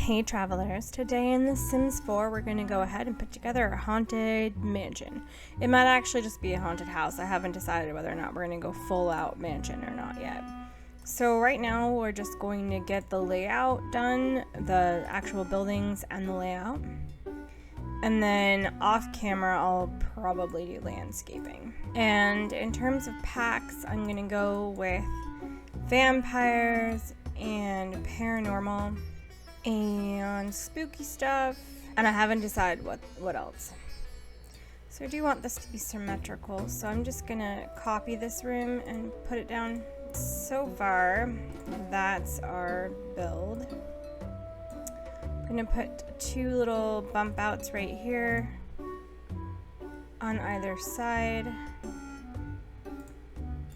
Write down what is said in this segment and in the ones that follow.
Hey travelers, today in The Sims 4 we're going to go ahead and put together a haunted mansion. It might actually just be a haunted house. I haven't decided whether or not we're going to go full out mansion or not yet. So right now we're just going to get the layout done, the actual buildings and the layout. And then off camera I'll probably do landscaping. And in terms of packs, I'm going to go with vampires and paranormal and spooky stuff, and I haven't decided what else. So I do want this to be symmetrical, so I'm just gonna copy this room and put it down. So far, that's our build. I'm gonna put two little bump outs right here on either side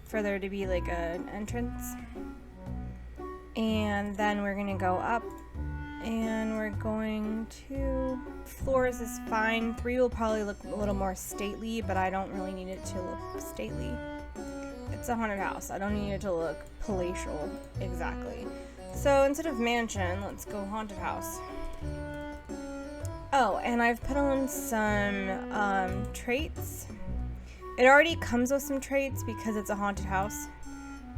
for there to be like an entrance. And then we're gonna go up and we're going to, floors is fine. 3 will probably look a little more stately, but I don't really need it to look stately. It's a haunted house. I don't need it to look palatial exactly. So instead of mansion, let's go haunted house. Oh, and I've put on some traits. It already comes with some traits because it's a haunted house.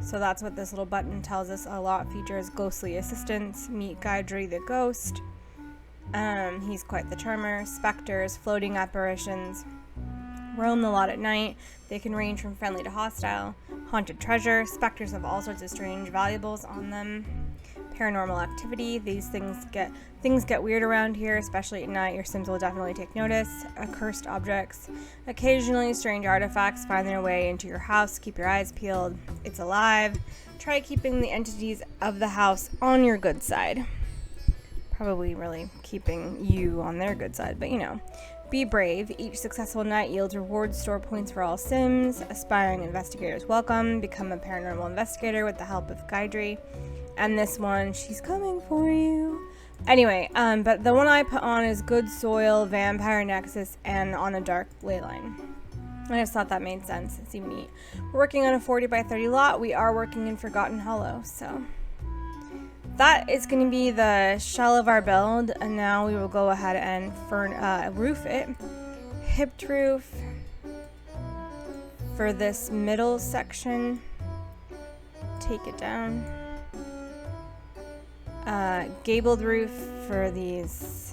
So that's what this little button tells us a lot. Features ghostly assistance, meet Guidry the ghost. He's quite the charmer. Specters, floating apparitions, roam the lot at night. They can range from friendly to hostile. Haunted treasure, specters have all sorts of strange valuables on them. Paranormal activity, these things get weird around here, especially at night. Your Sims will definitely take notice. Accursed objects, occasionally strange artifacts find their way into your house. Keep your eyes peeled. It's alive. Try keeping the entities of the house on your good side. Probably really keeping you on their good side, but you know. Be brave. Each successful night yields reward store points for all Sims. Aspiring investigators welcome. Become a paranormal investigator with the help of Guidry. And this one, she's coming for you. Anyway, but the one I put on is Good Soil, Vampire Nexus, and on a dark ley line. I just thought that made sense. It seemed neat. We're working on a 40 by 30 lot. We are working in Forgotten Hollow, so that is going to be the shell of our build. And now we will go ahead and roof it. Hipped roof for this middle section. Take it down. Gabled roof for this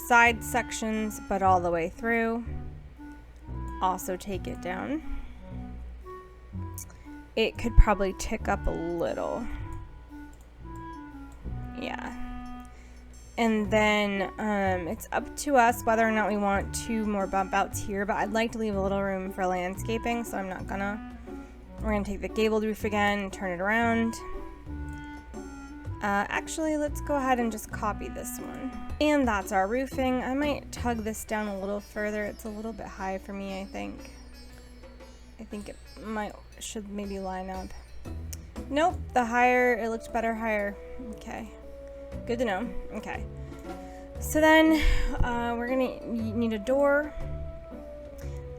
side sections, but all the way through. Also take it down. It could probably tick up a little. Yeah. And then it's up to us whether or not we want 2 more bump outs here, but I'd like to leave a little room for landscaping, so I'm not gonna. We're gonna take the gabled roof again and turn it around. Actually, let's go ahead and just copy this one. And that's our roofing. I might tug this down a little further. It's a little bit high for me, I think. I think it should maybe line up. Nope, it looked better higher. Okay, good to know. Okay, so then we're gonna need a door.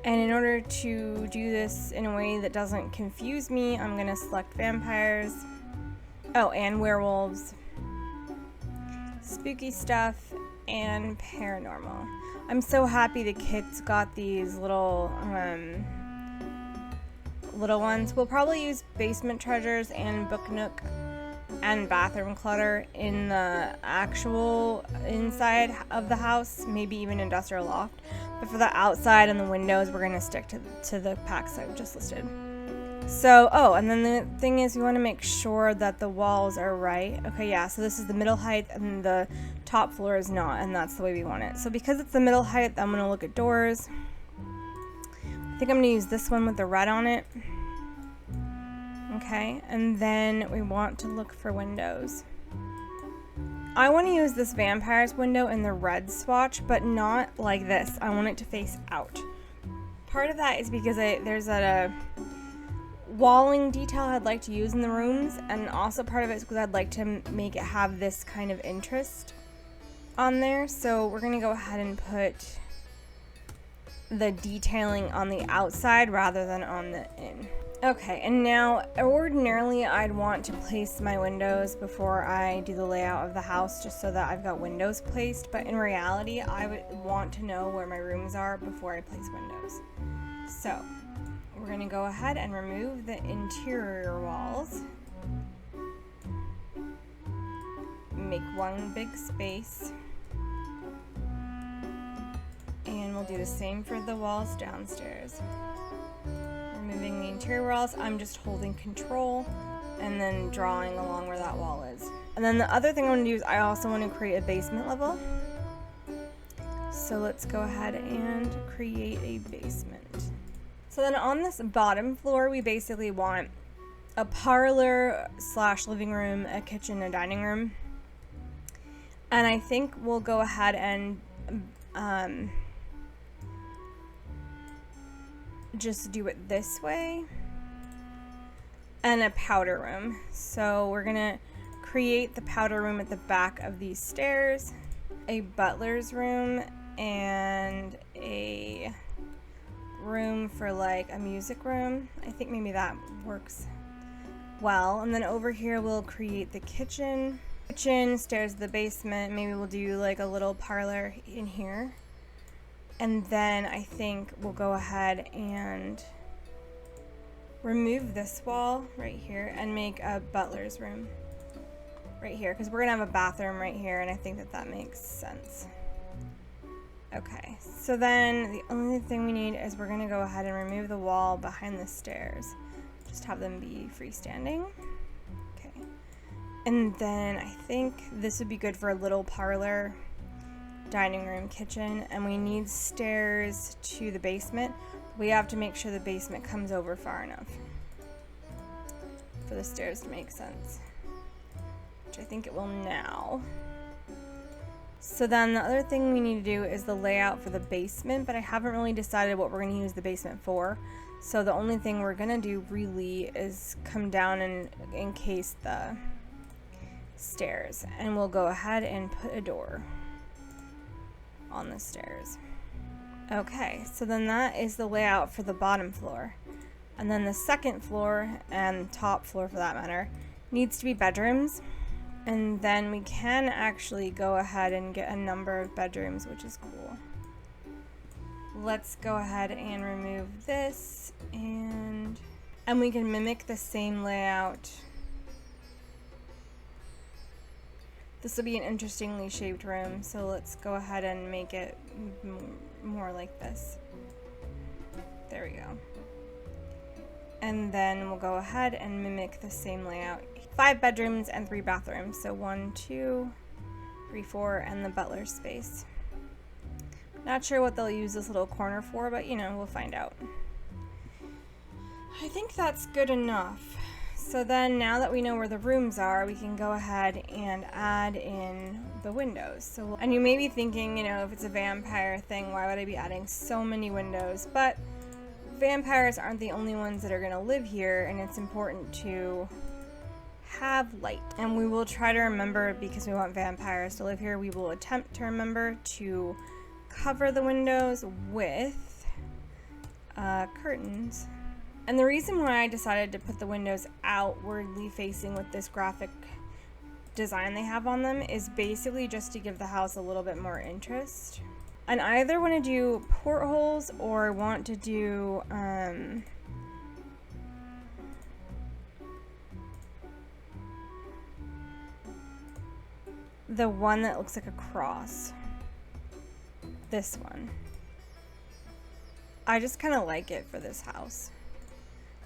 And in order to do this in a way that doesn't confuse me, I'm gonna select vampires. Oh, and werewolves, spooky stuff, and paranormal. I'm so happy the kit's got these little ones. We'll probably use basement treasures and book nook and bathroom clutter in the actual inside of the house, maybe even industrial loft. But for the outside and the windows, we're going to stick to the packs I've just listed. So, and then the thing is, we want to make sure that the walls are right. Okay, yeah, so this is the middle height and the top floor is not, and that's the way we want it. So because it's the middle height, I'm going to look at doors. I think I'm going to use this one with the red on it. Okay, and then we want to look for windows. I want to use this vampire's window in the red swatch, but not like this. I want it to face out. Part of that is because there's a walling detail I'd like to use in the rooms, and also part of it is because I'd like to make it have this kind of interest on there. So we're going to go ahead and put the detailing on the outside rather than on the in. Okay, and now ordinarily I'd want to place my windows before I do the layout of the house just so that I've got windows placed, but in reality I would want to know where my rooms are before I place windows. So we're going to go ahead and remove the interior walls. Make one big space. And we'll do the same for the walls downstairs. Removing the interior walls, I'm just holding control and then drawing along where that wall is. And then the other thing I want to do is I also want to create a basement level. So let's go ahead and create a basement. So then on this bottom floor, we basically want a parlor / living room, a kitchen, a dining room. And I think we'll go ahead and just do it this way, and a powder room. So we're gonna create the powder room at the back of these stairs, a butler's room, and a room for like a music room. I think maybe that works well. And then over here we'll create the kitchen, stairs to the basement. Maybe we'll do like a little parlor in here. And then I think we'll go ahead and remove this wall right here and make a butler's room right here, because we're gonna have a bathroom right here, and I think that that makes sense. Okay, so then the only thing we need is we're gonna go ahead and remove the wall behind the stairs. Just have them be freestanding. Okay, and then I think this would be good for a little parlor, dining room, kitchen, and we need stairs to the basement. We have to make sure the basement comes over far enough for the stairs to make sense, which I think it will now. So then the other thing we need to do is the layout for the basement, but I haven't really decided what we're going to use the basement for. So the only thing we're going to do really is come down and encase the stairs, and we'll go ahead and put a door on the stairs. Okay, so then that is the layout for the bottom floor. And then the second floor, and top floor for that matter, needs to be bedrooms. And then we can actually go ahead and get a number of bedrooms, which is cool. Let's go ahead and remove this, and we can mimic the same layout. This will be an interestingly shaped room, so let's go ahead and make it more like this. There we go. And then we'll go ahead and mimic the same layout. 5 bedrooms and 3 bathrooms. So 1, 2, 3, 4, and the butler space. Not sure what they'll use this little corner for, but you know, we'll find out. I think that's good enough. So then now that we know where the rooms are, we can go ahead and add in the windows. So, and you may be thinking, you know, if it's a vampire thing, why would I be adding so many windows? But vampires aren't the only ones that are going to live here, and it's important to have light. And we will try to remember, because we want vampires to live here, we will attempt to remember to cover the windows with curtains. And the reason why I decided to put the windows outwardly facing with this graphic design they have on them is basically just to give the house a little bit more interest. And I either want to do portholes or want to do the one that looks like a cross. This one. I just kind of like it for this house.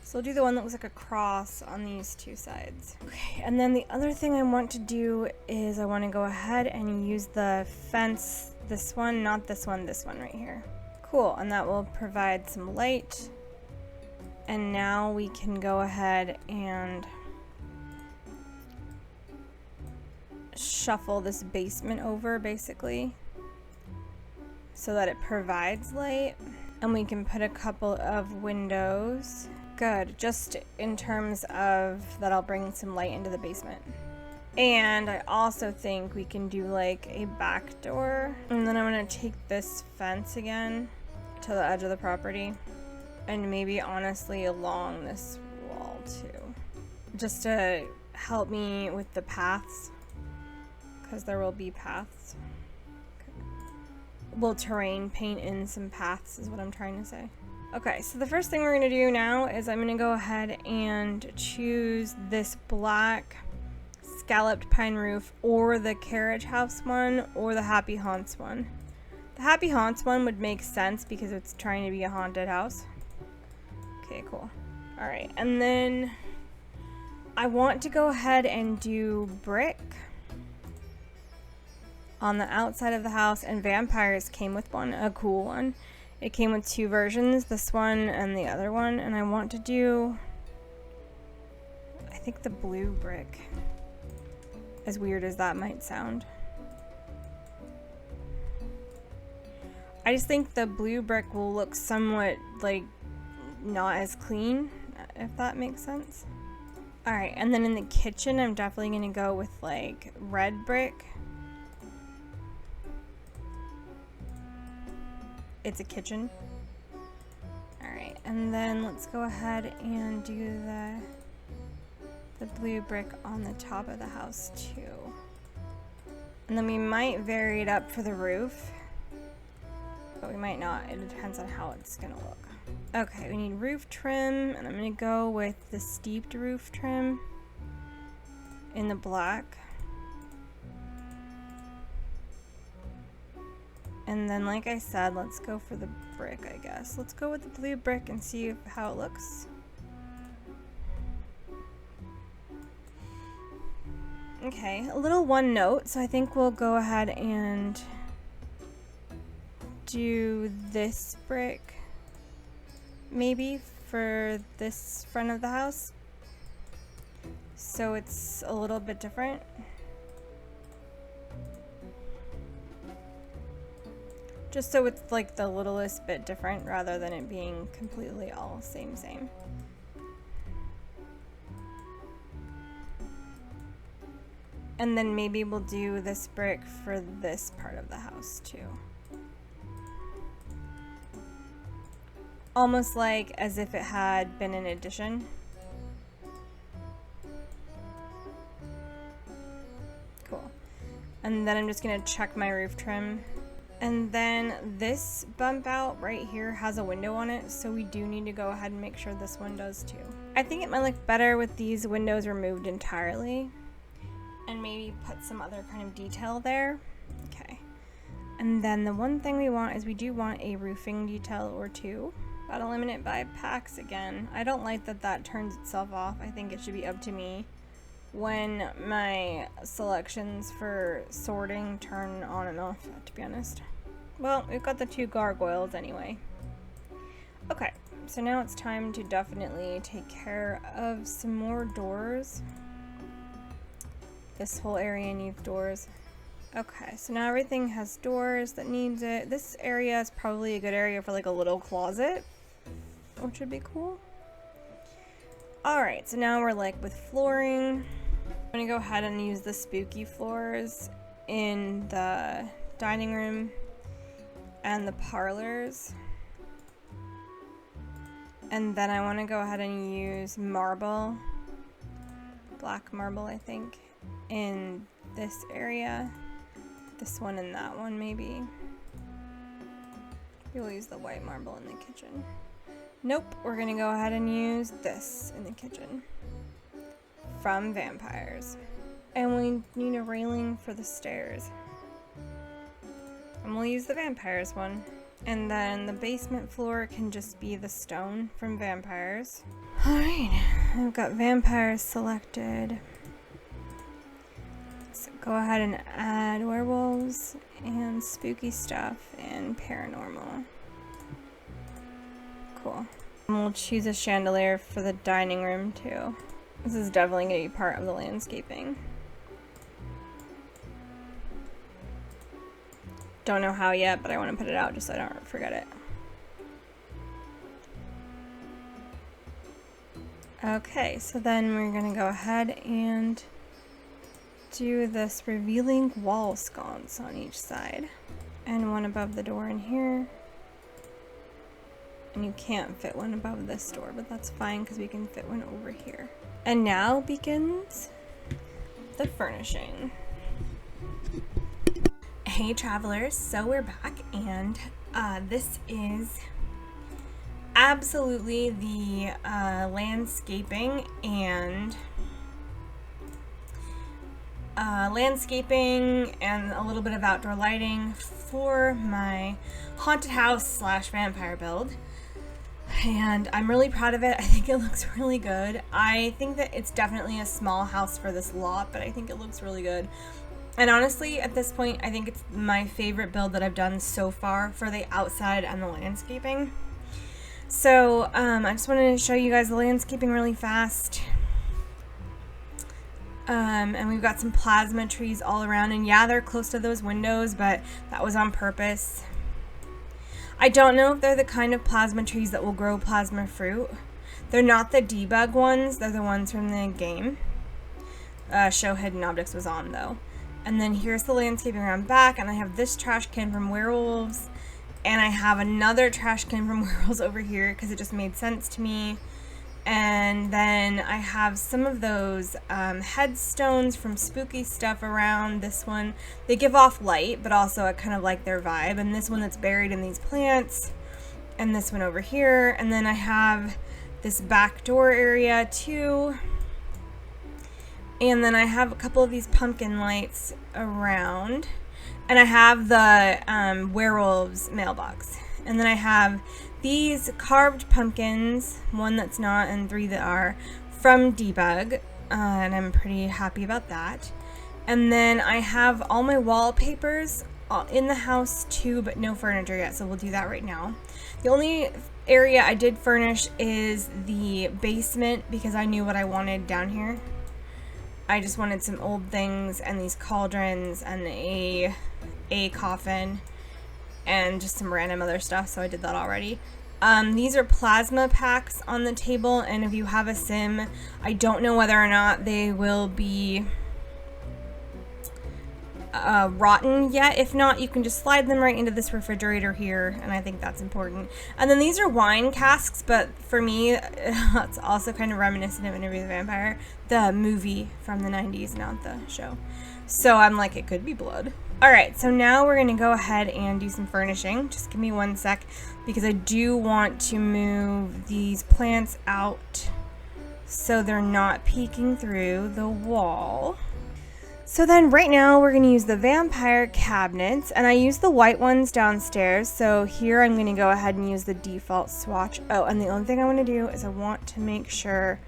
So I'll do the one that looks like a cross on these 2 sides. Okay, and then the other thing I want to do is I want to go ahead and use the fence, this one, not this one, this one right here. Cool, and that will provide some light. And now we can go ahead and shuffle this basement over, basically, so that it provides light. And we can put a couple of windows. Good, just in terms of that'll bring some light into the basement. And I also think we can do like a back door. And then I'm gonna take this fence again, to the edge of the property. And maybe honestly along this wall too. Just to help me with the paths. Because there will be paths. We'll terrain paint in some paths is what I'm trying to say. Okay, so the first thing we're going to do now is I'm going to go ahead and choose this black scalloped pine roof, or the carriage house one, or the happy haunts one. The happy haunts one would make sense because it's trying to be a haunted house. Okay, cool. Alright, and then I want to go ahead and do brick on the outside of the house, and vampires came with one, a cool one. It came with two versions, this one and the other one, and I want to do, I think, the blue brick. As weird as that might sound. I just think the blue brick will look somewhat, like, not as clean, if that makes sense. Alright, and then in the kitchen, I'm definitely going to go with, like, red brick. It's a kitchen. Alright, and then let's go ahead and do the blue brick on the top of the house too. And then we might vary it up for the roof, but we might not. It depends on how it's gonna look. Okay, we need roof trim, and I'm gonna go with the steeped roof trim in the black. And then, like I said, let's go for the brick, I guess. Let's go with the blue brick and see how it looks. Okay, a little one note, so I think we'll go ahead and do this brick maybe for this front of the house, so it's a little bit different. Just so it's like the littlest bit different rather than it being completely all same. And then maybe we'll do this brick for this part of the house too. Almost like as if it had been an addition. Cool. And then I'm just gonna check my roof trim. And then this bump out right here has a window on it, so we do need to go ahead and make sure this one does too. I think it might look better with these windows removed entirely, and maybe put some other kind of detail there. Okay. And then the one thing we want is we do want a roofing detail or two. Gotta limit it by packs again. I don't like that that turns itself off. I think it should be up to me when my selections for sorting turn on and off, to be honest. Well, we've got the two gargoyles anyway. Okay, so now it's time to definitely take care of some more doors. This whole area needs doors. Okay, so now everything has doors that needs it. This area is probably a good area for like a little closet, which would be cool. Alright, so now we're like with flooring. I'm gonna go ahead and use the spooky floors in the dining room and the parlors. And then I want to go ahead and use marble, black marble I think, in this area. This one and that one maybe. We'll use the white marble in the kitchen. Nope, we're gonna go ahead and use this in the kitchen. From vampires. And we need a railing for the stairs. And we'll use the vampires one. And then the basement floor can just be the stone from vampires. Alright, I've got vampires selected. Let's go ahead and add werewolves and spooky stuff and paranormal. Cool. And we'll choose a chandelier for the dining room too. This is definitely going to be part of the landscaping. Don't know how yet, but I want to put it out just so I don't forget it. Okay, so then we're going to go ahead and do this revealing wall sconce on each side. And one above the door in here. And you can't fit one above this door, but that's fine because we can fit one over here. And now begins the furnishing. Hey travelers, so we're back, and this is absolutely the landscaping and a little bit of outdoor lighting for my haunted house slash vampire build. And I'm really proud of it. I think it looks really good. I think that it's definitely a small house for this lot, but I think it looks really good. And honestly, at this point, I think it's my favorite build that I've done so far for the outside and the landscaping. So I just wanted to show you guys the landscaping really fast. And we've got some plasma trees all around, and yeah, they're close to those windows, but that was on purpose. I don't know if they're the kind of plasma trees that will grow plasma fruit. They're not the debug ones, they're the ones from the game. Show Hidden Objects was on though. And then here's the landscaping around back, and I have this trash can from Werewolves, and I have another trash can from Werewolves over here because it just made sense to me. And then I have some of those headstones from Spooky Stuff around. This one, they give off light, but also I kind of like their vibe. And this one that's buried in these plants, and this one over here. And then I have this back door area too. And then I have a couple of these pumpkin lights around. And I have the Werewolves mailbox. And then I have these carved pumpkins, one that's not and 3 that are, from Debug, and I'm pretty happy about that. And then I have all my wallpapers in the house too, but no furniture yet, so we'll do that right now. The only area I did furnish is the basement because I knew what I wanted down here. I just wanted some old things and these cauldrons and a coffin and just some random other stuff, so I did that already. These are plasma packs on the table, and if you have a sim, I don't know whether or not they will be rotten yet. If not, you can just slide them right into this refrigerator here, and I think that's important. And then these are wine casks, but for me, it's also kind of reminiscent of Interview with the Vampire, the movie from the 90s, not the show. So I'm like, it could be blood. Alright, so now we're going to go ahead and do some furnishing. Just give me one sec, because I do want to move these plants out so they're not peeking through the wall. So then right now we're going to use the vampire cabinets, and I use the white ones downstairs. So here I'm going to go ahead and use the default swatch. Oh, and the only thing I want to do is I want to make sure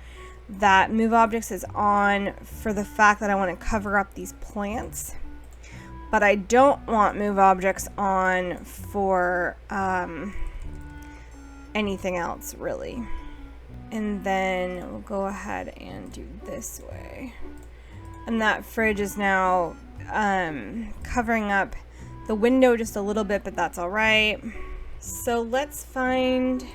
that Move Objects is on for the fact that I want to cover up these plants. But I don't want Move Objects on for anything else, really. And then we'll go ahead and do this way. And that fridge is now covering up the window just a little bit, but that's all right. So let's find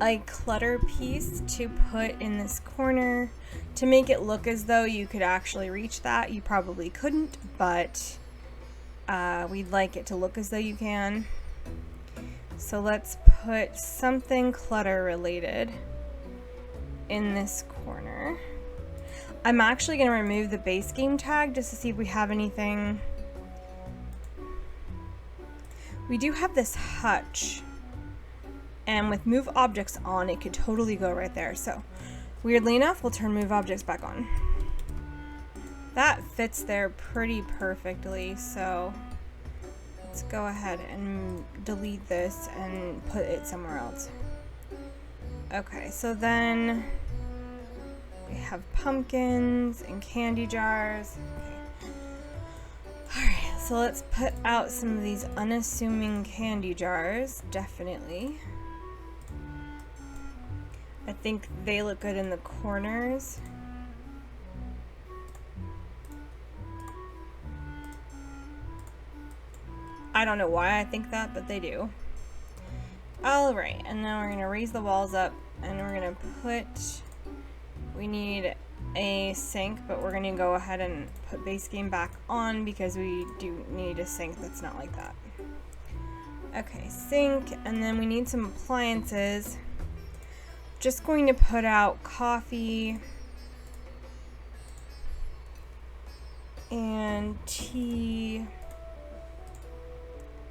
a clutter piece to put in this corner to make it look as though you could actually reach that. You probably couldn't, but we'd like it to look as though you can. So let's put something clutter related in this corner. I'm actually going to remove the base game tag just to see if we have anything. We do have this hutch, and with Move Objects on, it could totally go right there. So weirdly enough, we'll turn Move Objects back on. That fits there pretty perfectly, so let's go ahead and delete this and put it somewhere else. Okay, so then we have pumpkins and candy jars. Okay. Alright, so let's put out some of these unassuming candy jars, definitely. I think they look good in the corners. I don't know why I think that, but they do. Alright, and now we're going to raise the walls up, and we're going to put... We need a sink, but we're going to go ahead and put base game back on because we do need a sink that's not like that. Okay, sink, and then we need some appliances. Just going to put out coffee and tea,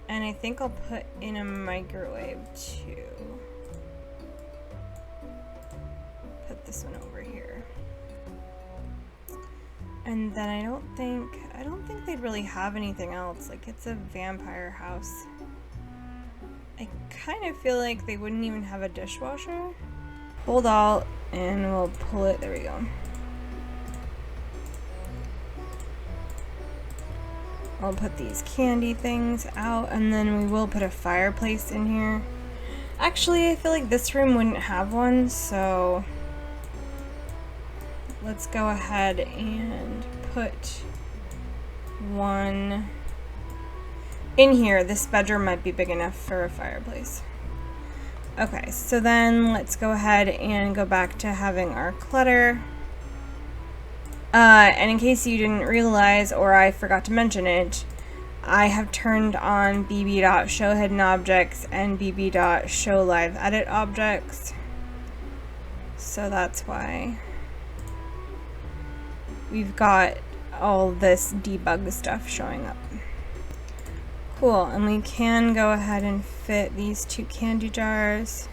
and I think I'll put in a microwave too. Put this one over here. And then I don't think they'd really have anything else. Like, it's a vampire house. I kind of feel like they wouldn't even have a dishwasher. Hold Alt and we'll pull it. There we go. I'll put these candy things out, and then we will put a fireplace in here. Actually, I feel like this room wouldn't have one, so let's go ahead and put one in here. This bedroom might be big enough for a fireplace. Okay, so then let's go ahead and go back to having our clutter. And in case you didn't realize, or I forgot to mention it, I have turned on bb.show hidden objects and bb.show live edit objects. So that's why we've got all this debug stuff showing up. Cool, and we can go ahead and fit these 2 candy jars.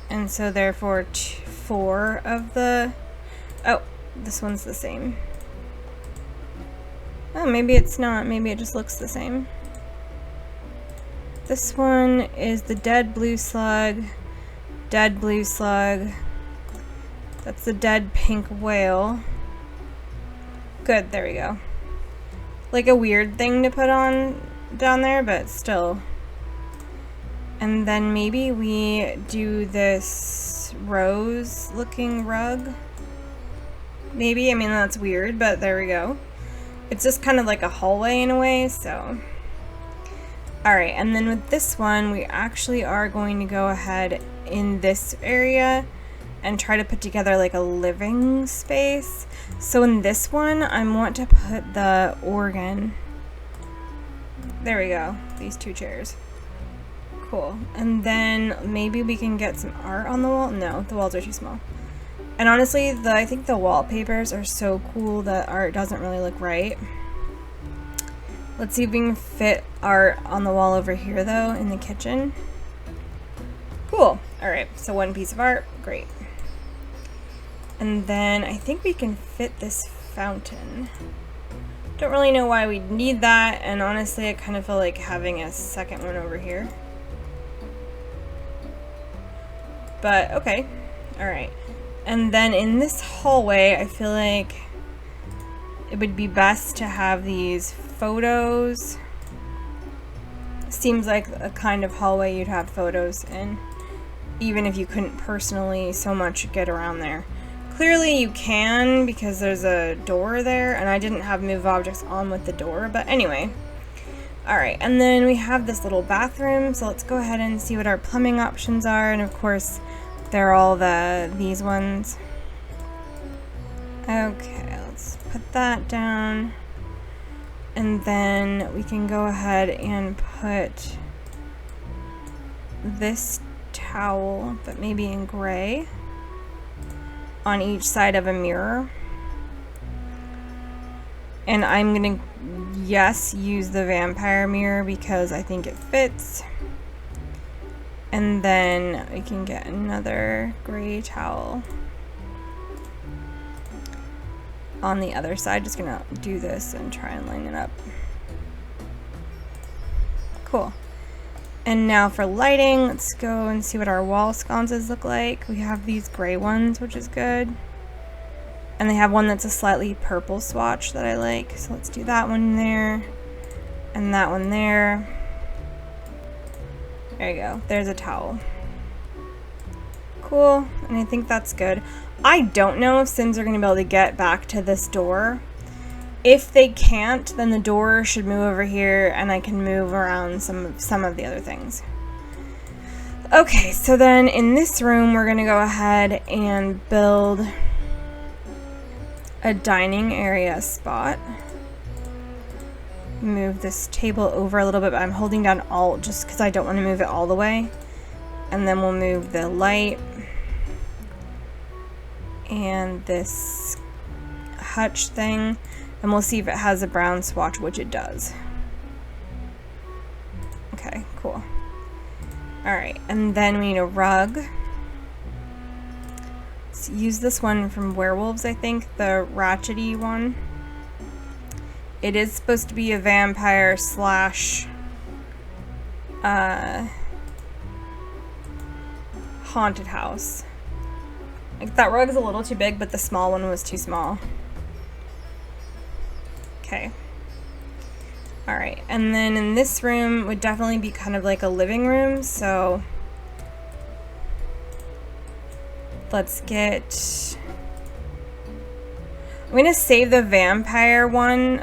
And so therefore 4 of the... Oh, this one's the same. Oh, maybe it's not. Maybe it just looks the same. This one is the dead blue slug. Dead blue slug. That's the dead pink whale. Good, there we go. Like a weird thing to put on down there, but still. And then maybe we do this rose looking rug. Maybe, I mean that's weird, but there we go. It's just kind of like a hallway in a way, so. Alright, and then with this one, we actually are going to go ahead in this area and try to put together like a living space. So in this one, I want to put the organ. There we go, these 2 chairs. Cool. And then maybe we can get some art on the wall. No, the walls are too small. And honestly, I think the wallpapers are so cool that art doesn't really look right. Let's see if we can fit art on the wall over here though, in the kitchen. Cool. Alright, so 1 piece of art. Great. And then I think we can fit this fountain. Don't really know why we'd need that, and honestly I kind of feel like having a second one over here. But okay. Alright. And then in this hallway, I feel like it would be best to have these photos. Seems like a kind of hallway you'd have photos in, even if you couldn't personally so much get around there. Clearly you can, because there's a door there, and I didn't have move objects on with the door, but anyway. Alright, and then we have this little bathroom, so let's go ahead and see what our plumbing options are, and of course, they're all these ones. Okay, let's put that down. And then we can go ahead and put this towel, but maybe in gray, on each side of a mirror. And I'm gonna, yes, use the vampire mirror because I think it fits. And then we can get another gray towel on the other side. Just gonna do this and try and line it up. Cool. And now for lighting, let's go and see what our wall sconces look like. We have these gray ones, which is good. And they have one that's a slightly purple swatch that I like. So let's do that one there. And that one there. There you go. There's a towel. Cool. And I think that's good. I don't know if Sims are going to be able to get back to this door. If they can't, then the door should move over here and I can move around some of the other things. Okay, so then in this room we're going to go ahead and build a dining area spot. move this table over a little bit, but I'm holding down Alt just because I don't want to move it all the way. And then we'll move the light and this hutch thing, and we'll see if it has a brown swatch, which it does. Okay, cool. Alright, and then we need a rug. Let's use this one from Werewolves, I think, the ratchety one. It is supposed to be a vampire slash haunted house. Like, that rug is a little too big, but the small one was too small. Okay. Alright, and then in this room would definitely be kind of like a living room, so let's get... I'm gonna save the vampire one,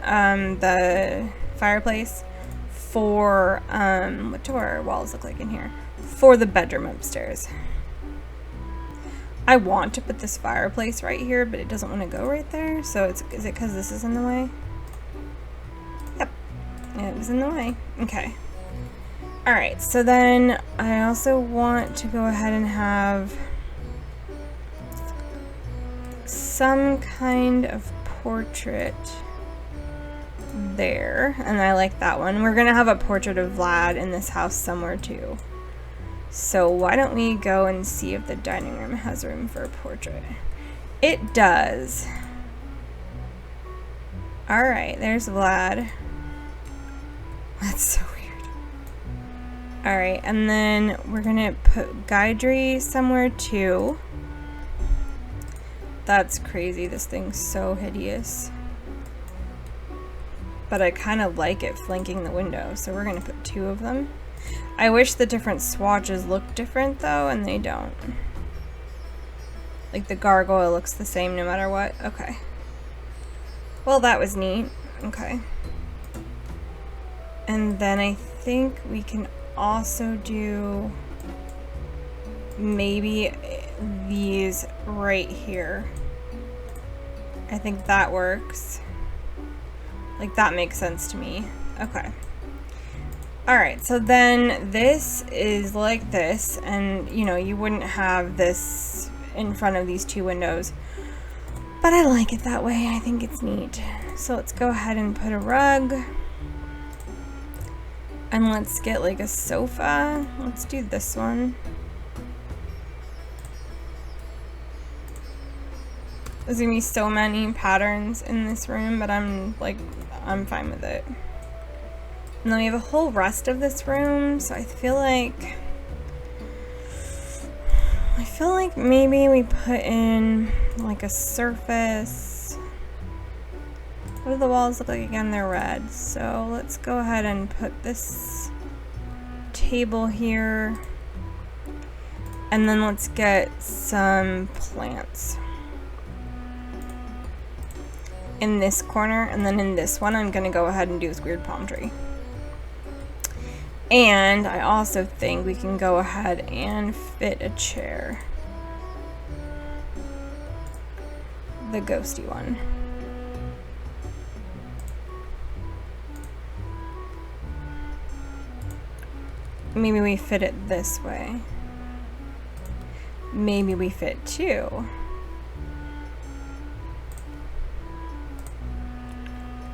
the fireplace, for, what do our walls look like in here? For the bedroom upstairs. I want to put this fireplace right here, but it doesn't want to go right there, so is it because this is in the way? Yep, it was in the way. Okay. Alright, so then I also want to go ahead and have some kind of portrait there, and I like that one. We're gonna have a portrait of Vlad in this house somewhere too. So why don't we go and see if the dining room has room for a portrait? It does. Alright, there's Vlad. That's so weird. Alright, and then we're gonna put Guidry somewhere too. That's crazy, this thing's so hideous. But I kind of like it flanking the window, so we're gonna put 2 of them. I wish the different swatches looked different though, and they don't. Like the gargoyle looks the same no matter what. Okay. Well, that was neat. Okay. And then I think we can also do maybe these right here. I think that works. Like, that makes sense to me. Okay. Alright, so then this is like this, and you know, you wouldn't have this in front of these 2 windows. But I like it that way. I think it's neat. So let's go ahead and put a rug. And let's get like a sofa. Let's do this one. There's gonna be so many patterns in this room, but I'm fine with it. And then we have a whole rest of this room, so I feel like maybe we put in like a surface. What do the walls look like again? They're red. So let's go ahead and put this table here. And then let's get some plants in this corner, and then in this one I'm gonna go ahead and do this weird palm tree. And I also think we can go ahead and fit a chair. The ghosty one. Maybe we fit it this way. Maybe we fit 2.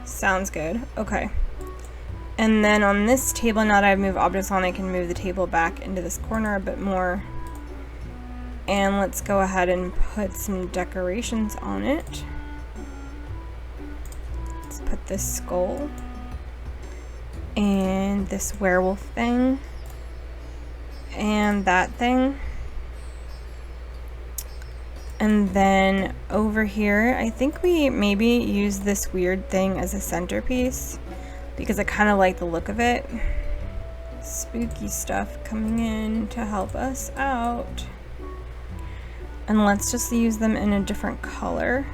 Sounds good. Okay. And then on this table, now that I've moved objects on, I can move the table back into this corner a bit more. And let's go ahead and put some decorations on it. Let's put this skull. And this werewolf thing. And that thing. And then over here, I think we maybe use this weird thing as a centerpiece because I kind of like the look of it. Spooky stuff coming in to help us out. And let's just use them in a different color.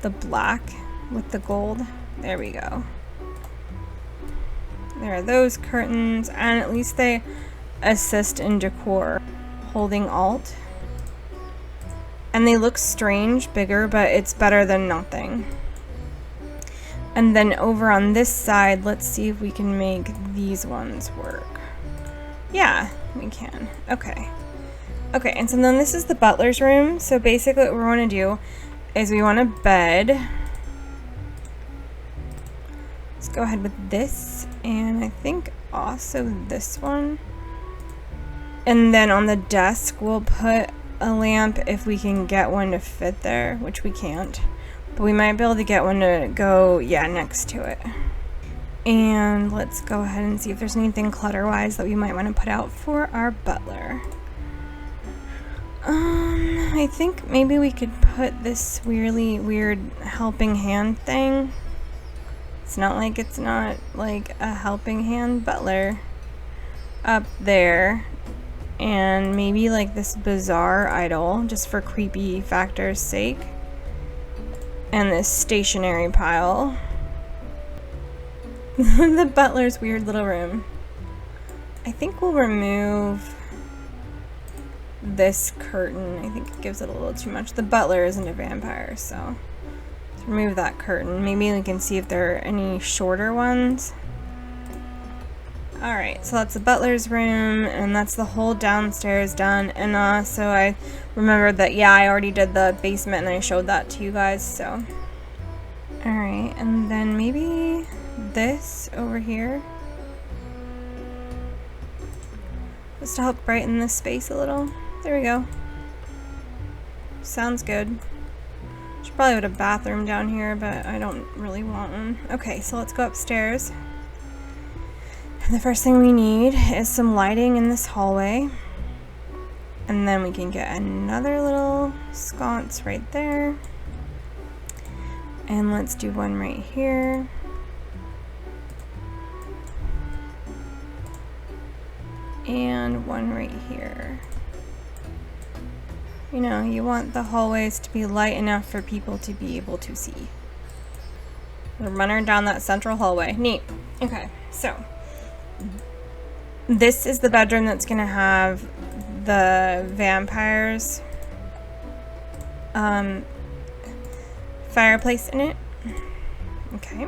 The black with the gold. There we go. There are those curtains, and at least they assist in decor. Holding Alt. And they look strange, bigger, but it's better than nothing. And then over on this side, let's see if we can make these ones work. Yeah, we can. Okay. Okay, and so then this is the butler's room. So basically what we want to do is we want a bed. Let's go ahead with this, and I think also this one. And then on the desk, we'll put a lamp if we can get one to fit there, which we can't. But we might be able to get one to go, yeah, next to it. And let's go ahead and see if there's anything clutter-wise that we might want to put out for our butler. I think maybe we could put this really weird helping hand thing. It's not like a helping hand butler up there. And maybe like this bizarre idol, just for creepy factor's sake. And this stationery pile. The butler's weird little room. I think we'll remove this curtain. I think it gives it a little too much. The butler isn't a vampire, so let's remove that curtain. Maybe we can see if there are any shorter ones. Alright, so that's the butler's room, and that's the whole downstairs done. And so I remembered that, yeah, I already did the basement and I showed that to you guys, so. Alright, and then maybe this over here. Just to help brighten this space a little. There we go. Sounds good. Should probably put a bathroom down here, but I don't really want one. Okay, so let's go upstairs. The first thing we need is some lighting in this hallway. And then we can get another little sconce right there. And let's do one right here. And one right here. You know, you want the hallways to be light enough for people to be able to see. We're running down that central hallway. Neat. Okay, so this is the bedroom that's gonna have the vampires fireplace in it. Okay.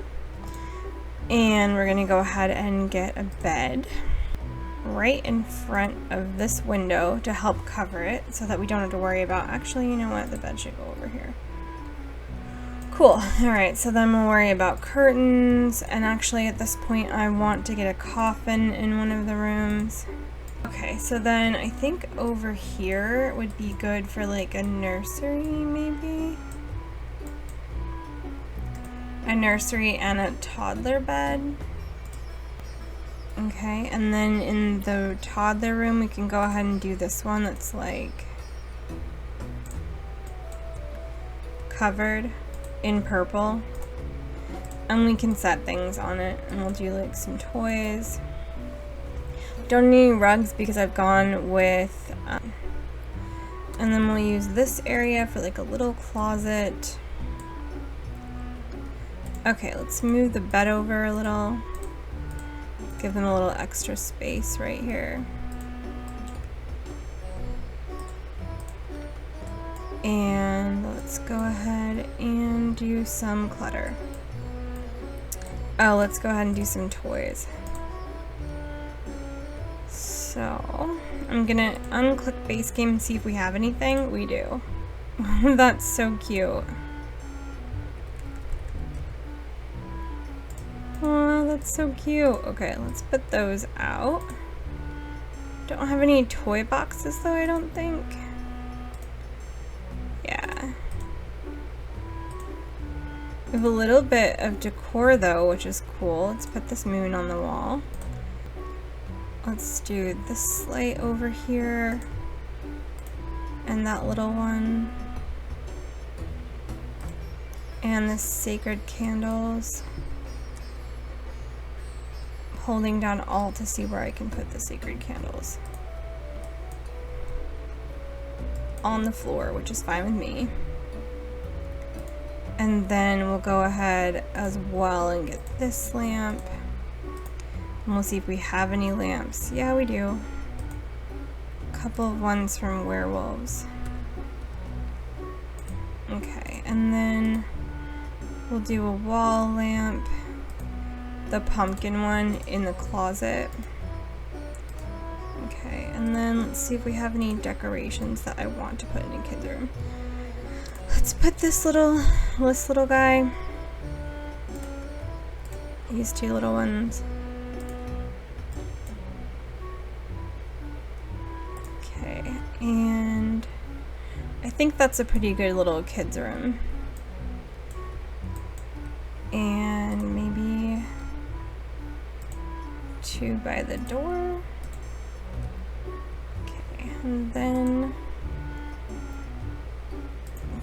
And we're gonna go ahead and get a bed right in front of this window to help cover it so that we don't have to worry about, actually, you know what, the bed should go over here. Cool. Alright, so then we'll worry about curtains, and actually at this point I want to get a coffin in one of the rooms. Okay, so then I think over here would be good for like a nursery, maybe? A nursery and a toddler bed. Okay, and then in the toddler room we can go ahead and do this one that's like covered in purple. And we can set things on it, and we'll do like some toys. Don't need any rugs because I've gone with, and then we'll use this area for like a little closet. Okay, let's move the bed over a little. Give them a little extra space right here. And let's go ahead and do some clutter. Oh, let's go ahead and do some toys. So, I'm gonna unclick base game and see if we have anything. We do. That's so cute. Oh, that's so cute. Okay, let's put those out. Don't have any toy boxes though, I don't think. Yeah. We have a little bit of decor though, which is cool. Let's put this moon on the wall. Let's do this light over here. And that little one. And the sacred candles. Holding down Alt to see where I can put the sacred candles. On the floor, which is fine with me. And then we'll go ahead as well and get this lamp. And we'll see if we have any lamps. Yeah, we do. A couple of ones from Werewolves. Okay, and then We'll do a wall lamp, the pumpkin one in the closet. Okay, and then let's see if we have any decorations that I want to put in a kid's room. Let's put this little guy. These two little ones. Okay, and I think that's a pretty good little kid's room. And maybe 2 by the door. Okay, and then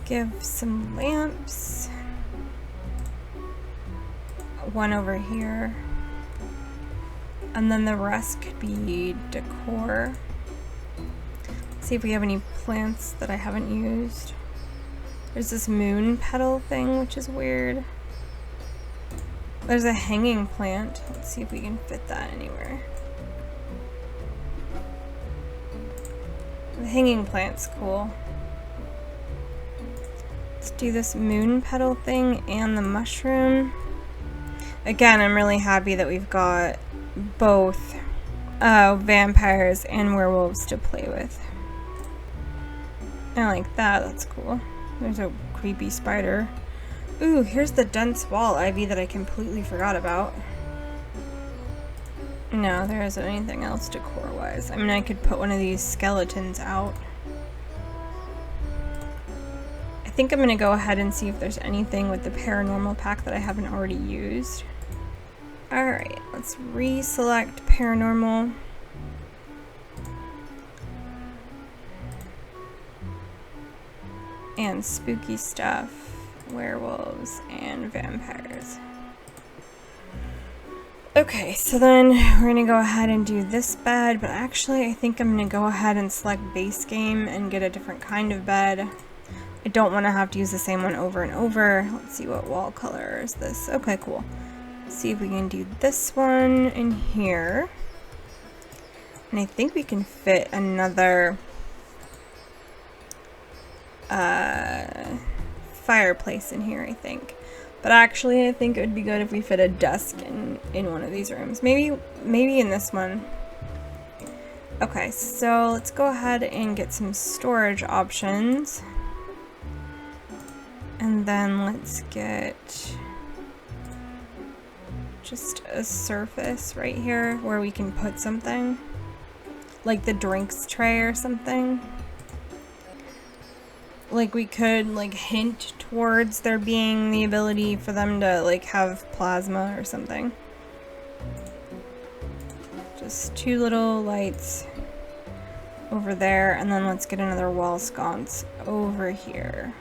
give some lamps. 1 over here. And then the rest could be decor. See if we have any plants that I haven't used. There's this moon petal thing, which is weird. There's a hanging plant. Let's see if we can fit that anywhere. The hanging plant's cool. Let's do this moon petal thing and the mushroom. Again, I'm really happy that we've got both vampires and werewolves to play with. I like that, that's cool. There's a creepy spider. Ooh, here's the dense wall ivy that I completely forgot about. No, there isn't anything else decor-wise. I mean, I could put one of these skeletons out. I think I'm gonna go ahead and see if there's anything with the paranormal pack that I haven't already used. Alright, let's reselect paranormal. And spooky stuff, werewolves, and vampires. Okay, so then we're gonna go ahead and do this bed, but actually I think I'm gonna go ahead and select base game and get a different kind of bed. I don't want to have to use the same one over and over. Let's see what wall color is this. Okay, cool. Let's see if we can do this one in here. And I think we can fit another fireplace in here, I think. But actually, I think it would be good if we fit a desk in one of these rooms. Maybe in this one. Okay, so let's go ahead and get some storage options. And then let's get just a surface right here where we can put something. Like the drinks tray or something. Like we could like hint towards there being the ability for them to like have plasma or something. Just 2 little lights over there, and then let's get another wall sconce over here.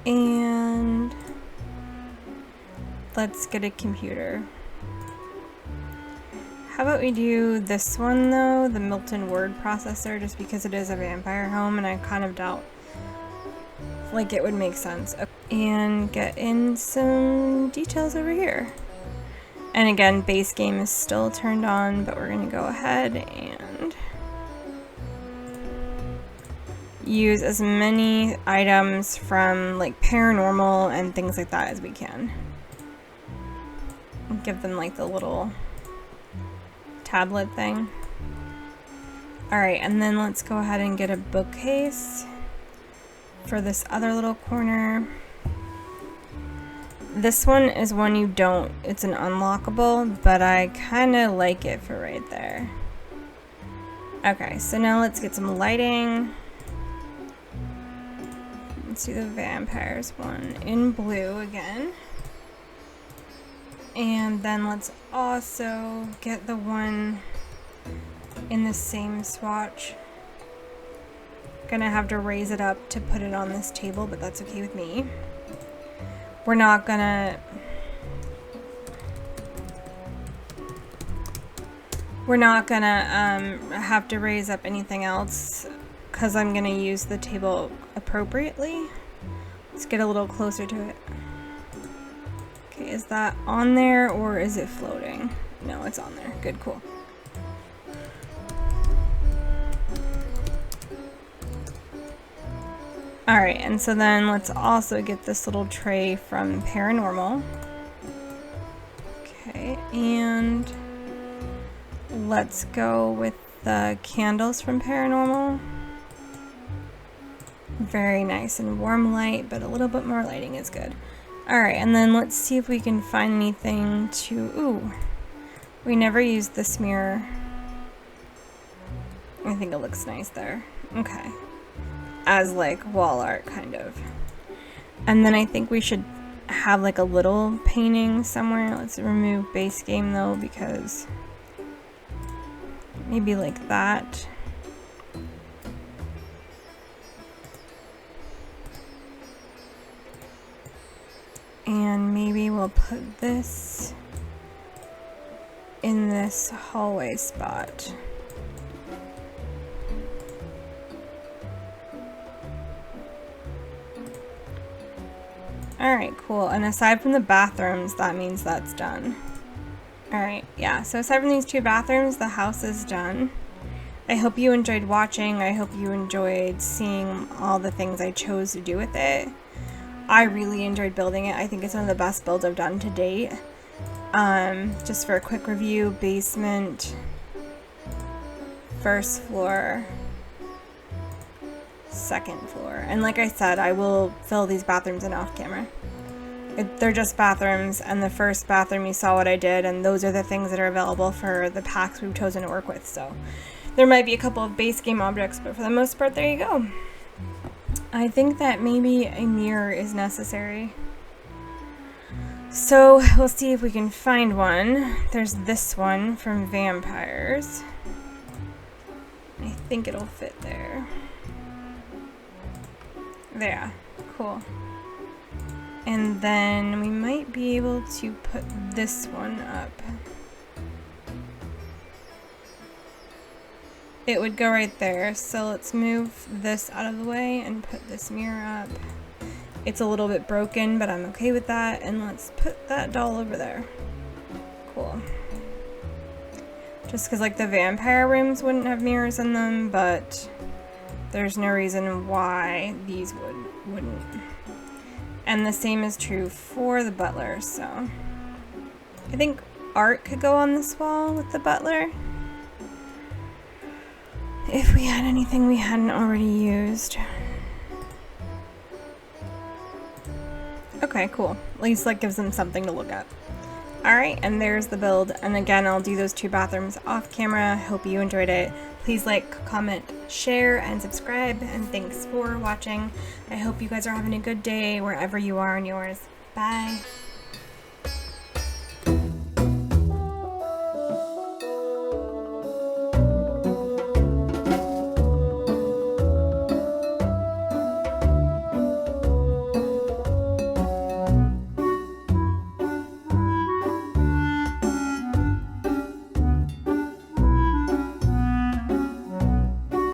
And let's get a computer. How about we do this one though, the Milton word processor, just because it is a vampire home and I kind of doubt like it would make sense. And get in some details over here. And again, base game is still turned on, but we're gonna go ahead and use as many items from like paranormal and things like that as we can. And give them like the little tablet thing. Alright, and then let's go ahead and get a bookcase for this other little corner. This one is one you don't, it's an unlockable, but I kind of like it for right there. Okay, so now let's get some lighting. Let's do the vampires one in blue again. And then let's also get the one in the same swatch. Gonna have to raise it up to put it on this table, but that's okay with me. We're not gonna have to raise up anything else because I'm gonna use the table appropriately. Let's get a little closer to it. Okay, is that on there or is it floating? No, it's on there. Good, cool. Alright, and so then let's also get this little tray from Paranormal. Okay, and let's go with the candles from Paranormal. Very nice and warm light, but a little bit more lighting is good. Alright, and then let's see if we can find anything to... Ooh, we never used this mirror. I think it looks nice there. Okay. As like wall art, kind of. And then I think we should have like a little painting somewhere. Let's remove base game though, because maybe like that. And maybe we'll put this in this hallway spot. Alright, cool. And aside from the bathrooms, that means that's done. Alright, yeah. So aside from these 2 bathrooms, the house is done. I hope you enjoyed watching. I hope you enjoyed seeing all the things I chose to do with it. I really enjoyed building it. I think it's one of the best builds I've done to date. Just for a quick review, basement, first floor, second floor. And like I said, I will fill these bathrooms in off camera. They're just bathrooms, and the first bathroom you saw what I did, and those are the things that are available for the packs we've chosen to work with. So there might be a couple of base game objects, but for the most part, there you go. I think that maybe a mirror is necessary. So we'll see if we can find one. There's this one from Vampires. I think it'll fit there. There, cool. And then we might be able to put this one up. It would go right there, so let's move this out of the way and put this mirror up. It's a little bit broken, but I'm okay with that, and let's put that doll over there. Cool. Just because like the vampire rooms wouldn't have mirrors in them, but there's no reason why these wouldn't. And the same is true for the Butler, so I think art could go on this wall with the Butler. If we had anything we hadn't already used. Okay, cool. At least that gives them something to look at. Alright, and there's the build. And again, I'll do those 2 bathrooms off camera. Hope you enjoyed it. Please like, comment, share, and subscribe. And thanks for watching. I hope you guys are having a good day wherever you are in yours. Bye.